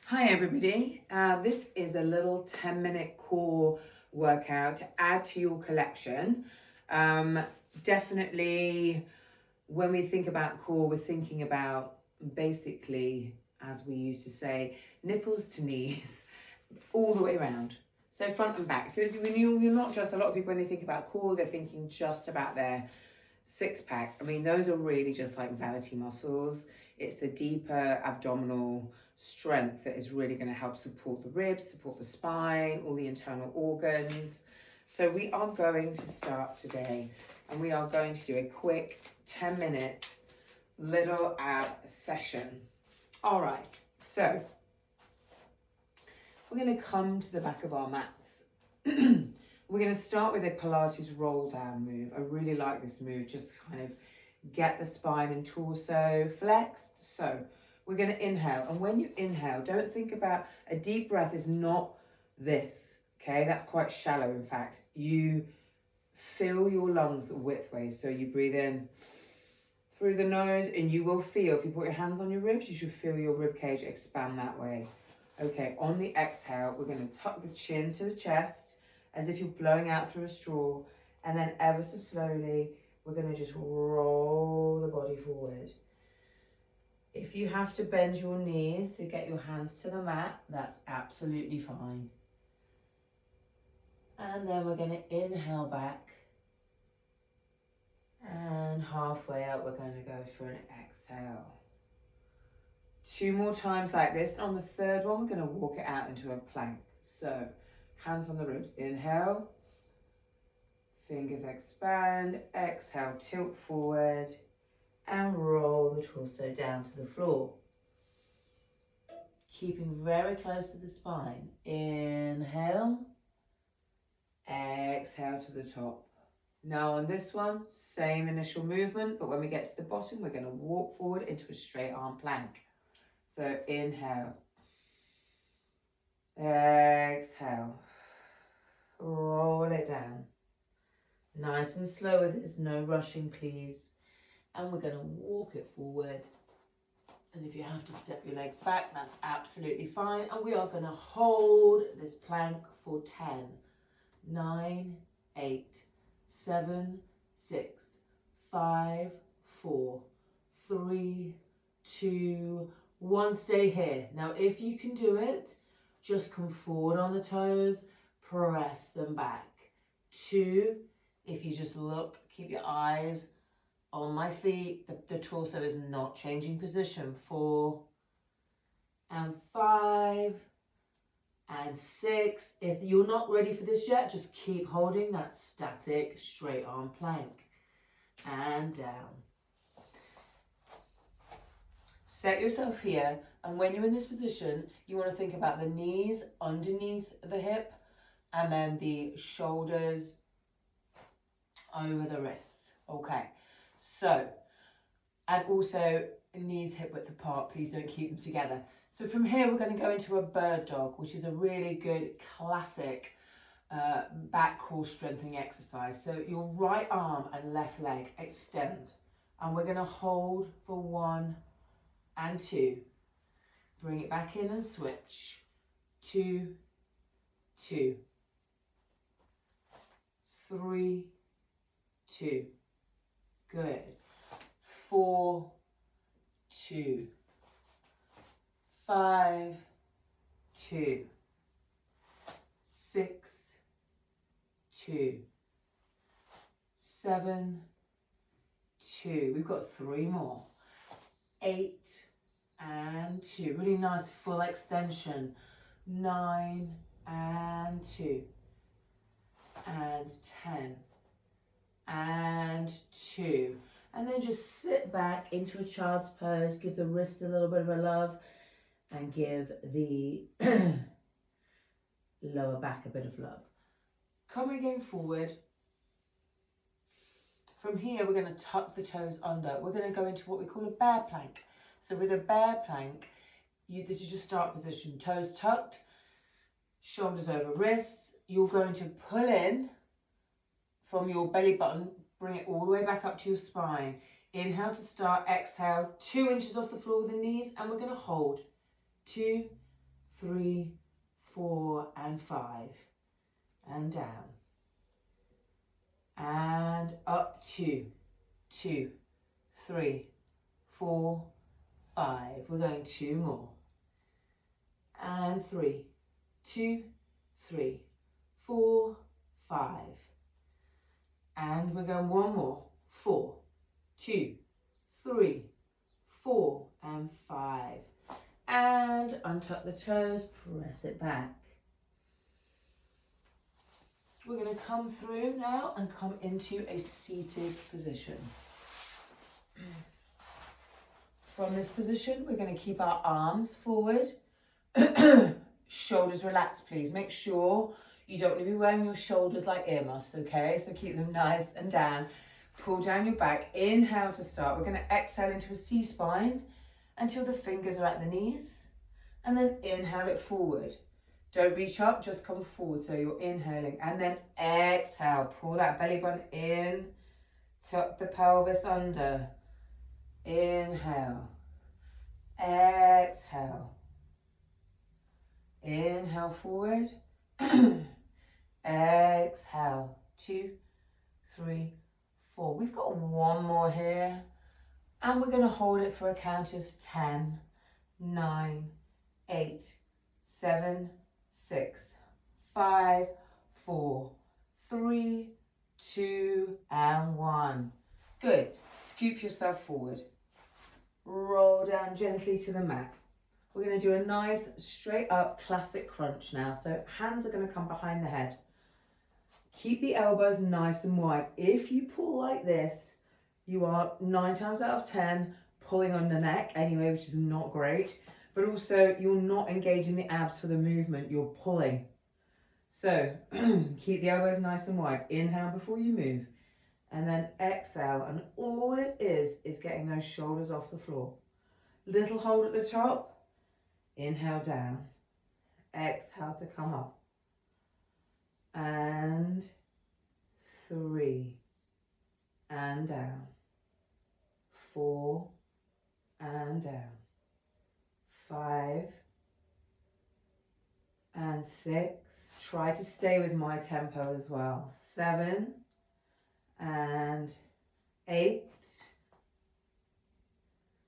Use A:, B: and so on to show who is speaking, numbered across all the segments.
A: Hi everybody, this is a little 10-minute core workout to add to your collection. Definitely when we think about core, we're thinking about basically, as we used to say, nipples to knees, all the way around. So front and back. So when you're not just, a lot of people when they think about core, they're thinking just about their six pack. I mean, those are really just like vanity muscles. It's the deeper abdominal strength that is really going to help support the ribs, support the spine, all the internal organs. So we are going to start today and we are going to do a quick 10-minute little ab session. All right, so we're going to come to the back of our mats. We're going to start with a Pilates roll down move. I really like this move, just kind of get the spine and torso flexed. So we're going to inhale, and when you inhale, don't think about, a deep breath is not this, okay? That's quite shallow, in fact. You fill your lungs widthways, so you breathe in through the nose, and you will feel, if you put your hands on your ribs, you should feel your rib cage expand that way. Okay, on the exhale, we're going to tuck the chin to the chest, as if you're blowing out through a straw, and then ever so slowly, we're going to just roll the body forward. If you have to bend your knees to get your hands to the mat, that's absolutely fine. And then we're going to inhale back, and halfway up, we're going to go for an exhale. 2 more times like this. On the third one, we're going to walk it out into a plank. So hands on the ribs, inhale, fingers expand, exhale, tilt forward, and roll the torso down to the floor. Keeping very close to the spine. Inhale, exhale to the top. Now on this one, same initial movement, but when we get to the bottom, we're going to walk forward into a straight arm plank. So inhale, exhale, roll it down. Nice and slow with this, no rushing please. And we're going to walk it forward. And if you have to step your legs back, that's absolutely fine. And we are going to hold this plank for 10, 9, 8, 7, 6, 5, 4, 3, 2, 1. Stay here. Now, if you can do it, just come forward on the toes, press them back. 2, if you just look, keep your eyes on my feet, the torso is not changing position. 4 and 5 and 6. If you're not ready for this yet, just keep holding that static straight arm plank. And down. Set yourself here, and when you're in this position, you want to think about the knees underneath the hip and then the shoulders over the wrists. Okay, so, and also knees hip width apart, please don't keep them together. So from here we're going to go into a bird dog, which is a really good classic back core strengthening exercise. So your right arm and left leg extend, and we're going to hold for 1 and 2. Bring it back in and switch. 2, 2, 3, 2. Good. 4, 2, 5, 2, 6, 2, 7, 2. We've got 3 more. 8 and 2. Really nice full extension. 9 and 2. And 10 and 2. And then just sit back into a child's pose. Give the wrists a little bit of a love and give the lower back a bit of love. Coming again forward. From here, we're going to tuck the toes under. We're going to go into what we call a bear plank. So with a bear plank, this is your start position. Toes tucked, shoulders over wrists. You're going to pull in from your belly button, bring it all the way back up to your spine. Inhale to start, exhale, 2 inches off the floor with the knees, and we're going to hold. 2 3, 4, and 5. And down. And up 2, 2, 3, 4, 5. We're going 2 more. And 3, 2, 3, 4, 5. And we're going 1 more. 4, 2, 3, 4, and 5. And untuck the toes, press it back. We're going to come through now and come into a seated position. From this position, we're going to keep our arms forward. Shoulders relaxed, please. Make sure you don't want to be wearing your shoulders like earmuffs, okay? So keep them nice and down. Pull down your back. Inhale to start. We're going to exhale into a C-spine until the fingers are at the knees. And then inhale it forward. Don't reach up, just come forward. So you're inhaling. And then exhale. Pull that belly button in. Tuck the pelvis under. Inhale. Exhale. Inhale forward. Exhale. 2, 3, 4. We've got 1 more here. And we're going to hold it for a count of 10, 9, 8, 7, 6, 5, 4, 3, 2, and 1. Good. Scoop yourself forward. Roll down gently to the mat. We're going to do a nice straight up classic crunch now. So hands are going to come behind the head. Keep the elbows nice and wide. If you pull like this, you are 9 times out of 10 pulling on the neck anyway, which is not great. But also you're not engaging the abs for the movement, you're pulling. So keep the elbows nice and wide. Inhale before you move. And then exhale. And all it is getting those shoulders off the floor. Little hold at the top. Inhale down. Exhale to come up. And 3. And down. 4. And down. 5. And 6. Try to stay with my tempo as well. 7. And 8.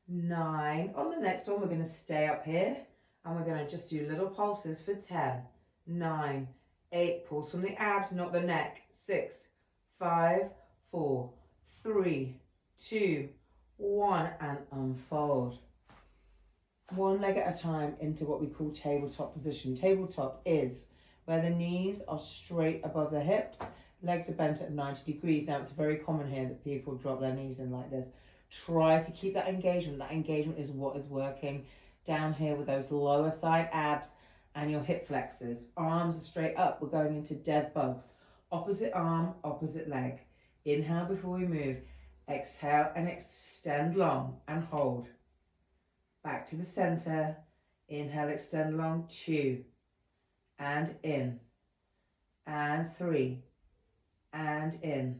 A: 9. On the next one, we're going to stay up here. And we're going to just do little pulses for 10, 9, 8. Pulse from the abs, not the neck. 6, 5, 4, 3, 2, 1. And unfold. 1 leg at a time into what we call tabletop position. Tabletop is where the knees are straight above the hips. Legs are bent at 90 degrees. Now, it's very common here that people drop their knees in like this. Try to keep that engagement. That engagement is what is working. Down here with those lower side abs and your hip flexors. Arms are straight up. We're going into dead bugs. Opposite arm, opposite leg. Inhale before we move. Exhale and extend long and hold. Back to the center. Inhale, extend long. 2. And in. And 3. And in.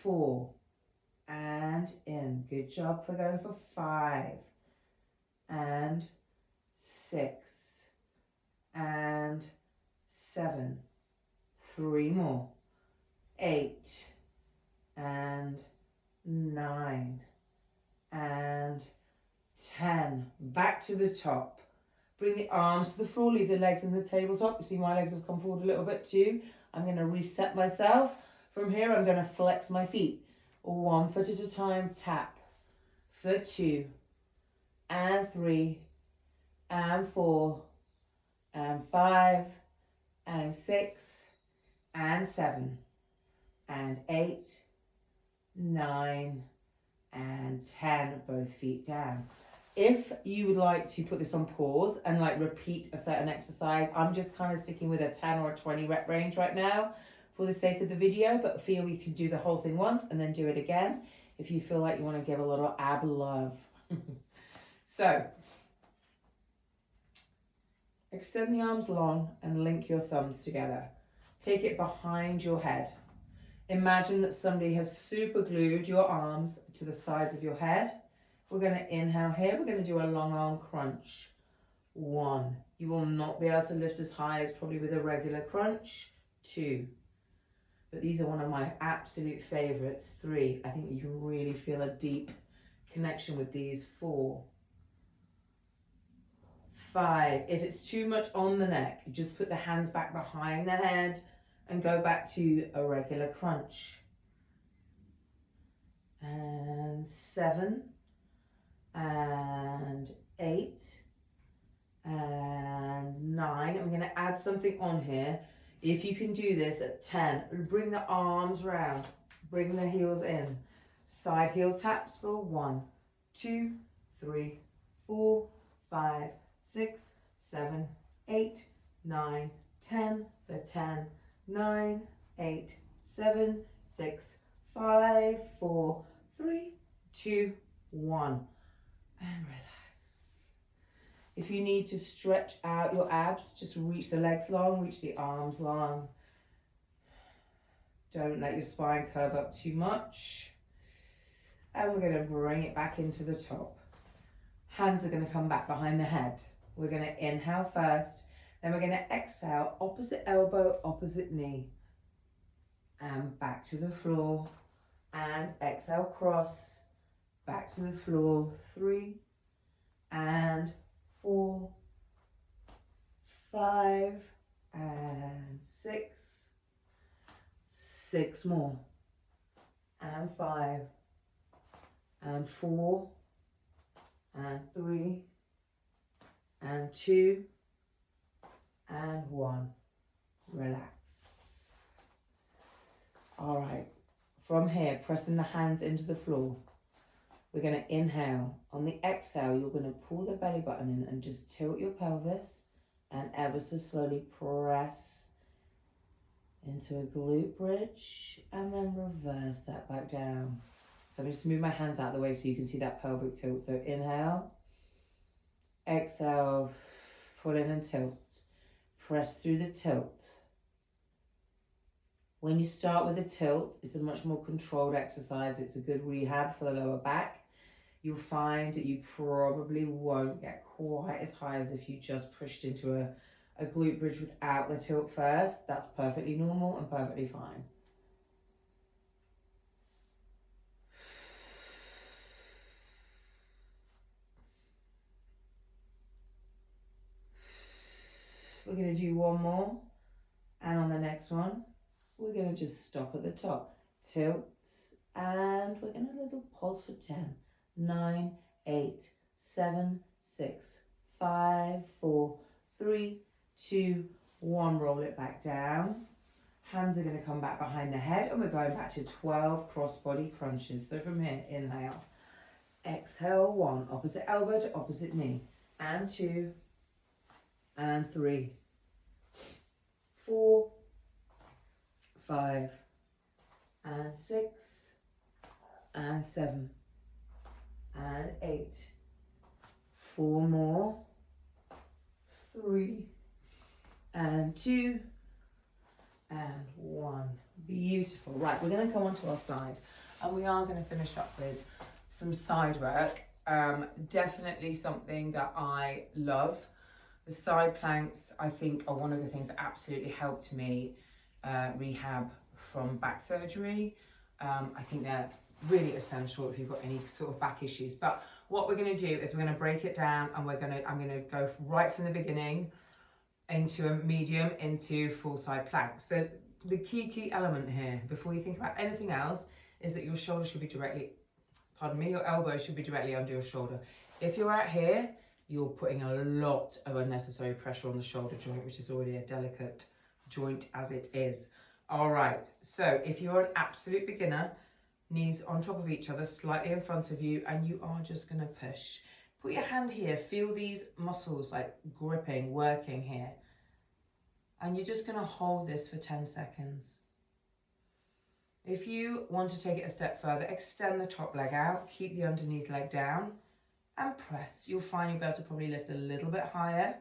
A: 4. And in. Good job. We're going for 5. And 6. And 7. 3 more. 8. And 9. And 10. Back to the top. Bring the arms to the floor. Leave the legs in the tabletop. You see my legs have come forward a little bit too. I'm going to reset myself. From here, I'm going to flex my feet. 1 foot at a time. Tap. For 2. And 3. And 4. And 5. And 6. And 7. And 8. 9. And 10. Both feet down. If you would like to put this on pause and like repeat a certain exercise, I'm just kind of sticking with a 10 or a 20 rep range right now for the sake of the video, but feel you can do the whole thing once and then do it again if you feel like you want to give a little ab love. So, extend the arms long and link your thumbs together. Take it behind your head. Imagine that somebody has super glued your arms to the sides of your head. We're going to inhale here. We're going to do a long arm crunch. 1. You will not be able to lift as high as probably with a regular crunch. 2. But these are one of my absolute favorites. 3. I think you can really feel a deep connection with these. 4. 5. If it's too much on the neck, you just put the hands back behind the head and go back to a regular crunch. And 7. And 8. And 9. I'm going to add something on here. If you can do this at 10, bring the arms round, bring the heels in. Side heel taps for 1, 2, 3, 4, 5, 6, 7, 8, 9, 10 for 10, 9, 8, 7, 6, 5, 4, 3, 2, 1. And relax. If you need to stretch out your abs, just reach the legs long, reach the arms long. Don't let your spine curve up too much. And we're going to bring it back into the top. Hands are going to come back behind the head. We're going to inhale first, then we're going to exhale, opposite elbow, opposite knee. And back to the floor. And exhale, cross, back to the floor. 3 and 4, 5 and 6. 6 more. And 5 and 4 and 3 and 2 and 1. Relax. All right, from here, pressing the hands into the floor, we're going to inhale. On the exhale, you're going to pull the belly button in and just tilt your pelvis and ever so slowly press into a glute bridge and then reverse that back down. So I'm just move my hands out of the way so you can see that pelvic tilt. So inhale, exhale, pull in and tilt. Press through the tilt. When you start with a tilt, it's a much more controlled exercise. It's a good rehab for the lower back. You'll find that you probably won't get quite as high as if you just pushed into a glute bridge without the tilt first. That's perfectly normal and perfectly fine. We're going to do one more, and on the next one we're going to just stop at the top, tilt, and we're going to little pause for 10, 9, 8, 7, 6, 5, 4, 3, 2, 1. Roll it back down. Hands are going to come back behind the head, and we're going back to 12 crossbody crunches. So from here, inhale, exhale, 1, opposite elbow to opposite knee, and 2, and 3, 4, 5, and 6, and 7, and 8. 4 more. 3, and 2, and 1. Beautiful. Right, we're going to come onto our side, and we are going to finish up with some side work. Definitely something that I love. The side planks, I think, are one of the things that absolutely helped me rehab from back surgery. I think they're really essential if you've got any sort of back issues. But what we're going to do is we're going to break it down, and I'm going to go right from the beginning into a medium into full side plank. So the key element here, before you think about anything else, is that your shoulder should be your elbow should be directly under your shoulder. If you're out here, you're putting a lot of unnecessary pressure on the shoulder joint, which is already a delicate joint as it is. All right, so if you're an absolute beginner, knees on top of each other, slightly in front of you, and you are just going to push. Put your hand here, feel these muscles like gripping, working here. And you're just going to hold this for 10 seconds. If you want to take it a step further, extend the top leg out, keep the underneath leg down, and press. You'll find you'll be able to probably lift a little bit higher.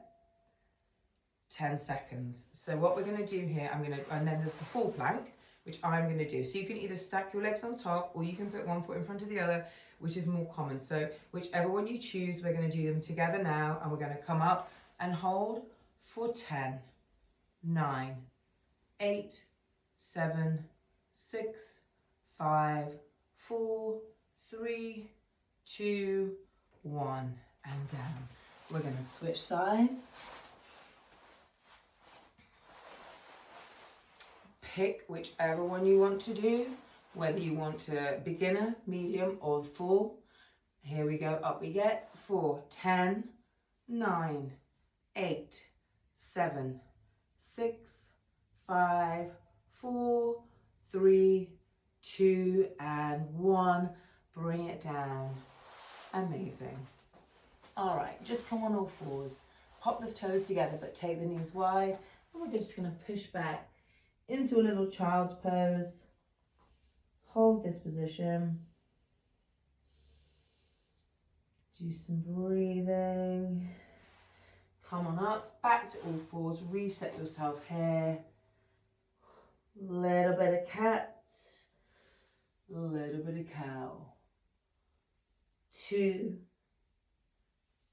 A: 10 seconds. So what we're going to do here, and then there's the full plank, which I'm going to do. So you can either stack your legs on top, or you can put one foot in front of the other, which is more common. So whichever one you choose, we're going to do them together now, and we're going to come up and hold for 10, 9, 8, 7, 6, 5, 4, 3, 2, 1, and down. We're going to switch sides. Pick whichever one you want to do, whether you want to beginner, medium, or full. Here we go, up we get for 10, 9, 8, 7, 6, 5, 4, 3, 2, and 1. Bring it down. Amazing. All right, just come on all fours. Pop the toes together, but take the knees wide. And we're just going to push back into a little child's pose. Hold this position. Do some breathing. Come on up, back to all fours. Reset yourself here. Little bit of cat, little bit of cow. 2,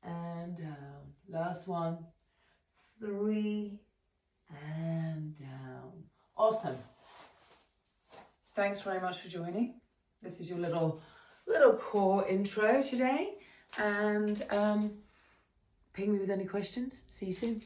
A: and down. Last one. 3, and down. Awesome. Thanks very much for joining. This is your little core intro today, and ping me with any questions. See you soon.